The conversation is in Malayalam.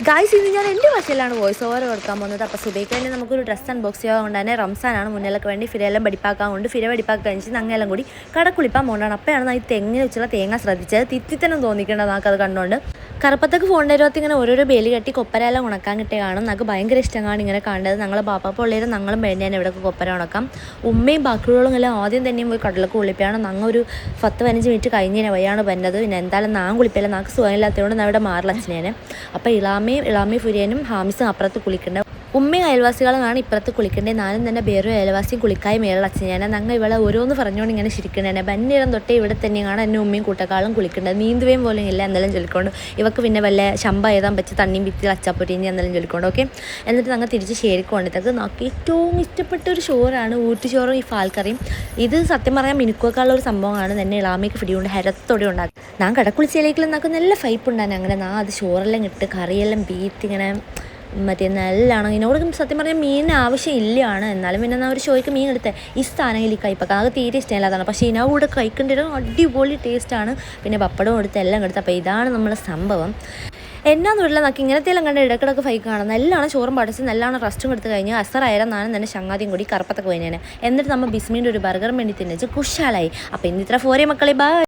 ഗായ്സ് ഇന്ന് ഞാൻ എൻ്റെ ഭാഷയിലാണ് വോയിസ് ഓവർ കൊടുക്കാൻ പോകുന്നത്. അപ്പോൾ സുബൈക്ക് വേണ്ടി നമുക്കൊരു ഡ്രസ്സ് അൺബോക്സ് ചെയ്യാൻ കൊണ്ട് തന്നെ റംസാനാണ് മുന്നിലൊക്കെ വേണ്ടി ഫിരെല്ലാം പഠിപ്പാക്കാൻ കൊണ്ട് ഫിര പഠിപ്പാക്കി കഴിഞ്ഞ് ഞങ്ങളെല്ലാം കൂടി കടക്കുളിപ്പാൻ പോകണം. അപ്പോഴാണ് ഈ തെങ്ങിന് വെച്ചുള്ള തേങ്ങ ശ്രദ്ധിച്ചത്. തിത്തിത്തന്നെ തോന്നിക്കേണ്ടത് നമുക്കത് കണ്ടുകൊണ്ട് കറുപ്പത്തൊക്കെ ഫോണിൻ്റെ ഇരുപത്തി ഇങ്ങനെ ഓരോരോ ബേലി കെട്ടി കൊപ്പരെല്ലാം ഉണക്കാൻ കിട്ടിയ കാണും. നമുക്ക് ഭയങ്കര ഇഷ്ടമാണ് ഇങ്ങനെ കണ്ടത്. ഞങ്ങൾ ബാപ്പാപ്പ ഉള്ളവരും ഞങ്ങളും വേണ്ടിയാണ് ഇവിടെ കൊപ്പര ഉണക്കാം. ഉമ്മയും ബാക്കിയുള്ളവരും എല്ലാം ആദ്യം തന്നെയും പോയി കടലൊക്കെ കുളിപ്പിയാണ്. ഞങ്ങൾ ഒരു 10-15 മിനിറ്റ് കഴിഞ്ഞതിനെ വയ്യാണ് വന്നത്. പിന്നെ എന്തായാലും നാം കുളിപ്പില്ല, നമുക്ക് സുഖമില്ലാത്തതുകൊണ്ട് ഞാൻ ഇവിടെ മാറില്ല അച്ഛനെ. അപ്പോൾ ഇളാമയും ഫുരിയനും ഹാമിസും അപ്പുറത്ത് കുളിക്കേണ്ടത്. ഉമ്മയും അയൽവാസികളാണ് ഇപ്പുറത്ത് കുളിക്കേണ്ടത്. നാലും തന്നെ വേറൊരു അയൽവാസിയും കുളിക്കായി മേലുള്ള അച്ഛനാണ്. ഞങ്ങൾ ഇവിടെ ഓരോന്ന് പറഞ്ഞുകൊണ്ട് ഇങ്ങനെ ശരിക്കണേ. ബന്നിടം തൊട്ടേ ഇവിടെ തന്നെയാണ് എന്നെ ഉമ്മയും കൂട്ടക്കാളും കുളിക്കേണ്ടത്. നീന്തുകയും പോലും ഇല്ല എന്തെല്ലാം ചൊല്ലിക്കൊണ്ട്. ഇവർക്ക് പിന്നെ വല്ല ശമ്പ എഴുതാൻ പറ്റി തണ്ണിയും ഭിത്തി അച്ചാപ്പൊട്ടിഞ്ഞ് എന്തെല്ലാം ചൊല്ലിക്കൊണ്ട്. ഓക്കെ, എന്നിട്ട് ഞങ്ങൾ തിരിച്ച് ശേരിക്കൊണ്ടിട്ടത് നമുക്ക് ഏറ്റവും ഇഷ്ടപ്പെട്ട ഒരു ചോറാണ് ഊട്ടുചോറും ഈ ഫാൽക്കറിയും. ഇത് സത്യം പറയാൻ മിനുക്കുവെക്കാനുള്ള ഒരു സംഭവമാണ്. തന്നെ ഇളാമയ്ക്ക് പിടികൊണ്ട് ഹരത്തോടെ ഉണ്ടാക്കും. ഞാൻ കടക്കുളിച്ചയിലേക്കെല്ലാം നമുക്ക് നല്ല ഫൈപ്പ് ഉണ്ടായിരുന്നു. അങ്ങനെ അത് ചോറെല്ലാം ഇട്ട് കറിയെല്ലാം ബീറ്റ് ഇങ്ങനെ മറ്റേ നല്ലതാണ്. ഇതിനോട് സത്യം പറഞ്ഞാൽ മീനിന് ആവശ്യമില്ലാണ്. എന്നാലും പിന്നെ ഞാൻ ഒരു ഷോയ്ക്ക് മീൻ എടുത്തത് ഈ സ്ഥാനങ്ങളിൽ കൈപ്പൊക്കെ അത് തീരെ ഇഷ്ടമില്ലാതാണ്. പക്ഷേ ഇതിനാ കൂടെ കഴിക്കേണ്ടത് അടിപൊളി ടേസ്റ്റാണ്. പിന്നെ പപ്പടവും എടുത്ത് എല്ലാം എടുത്ത്. അപ്പോൾ ഇതാണ് നമ്മളെ സംഭവം. എന്നാന്നുമില്ല നമുക്ക് ഇങ്ങനത്തെ എല്ലാം കണ്ട് ഇടക്കിടക്ക് ഫൈക്ക് കാണുന്നത്. നല്ലോണം ചോറും പഠിച്ച് നല്ലോണം റെസ്റ്റും എടുത്ത് കഴിഞ്ഞ് അസറായാലും നാനും തന്നെ ചങ്ങാതിയും കൂടി കറുപ്പത്തൊക്കെ പോയിനേനെ. എന്നിട്ട് നമ്മൾ ബിസ്മീൻ്റെ ഒരു ബർഗർ വേണ്ടി തിന്നിച്ച് കുശാലായി. അപ്പോൾ ഇന്നിത്ര ഫോരേ മക്കളെ, ബൈ.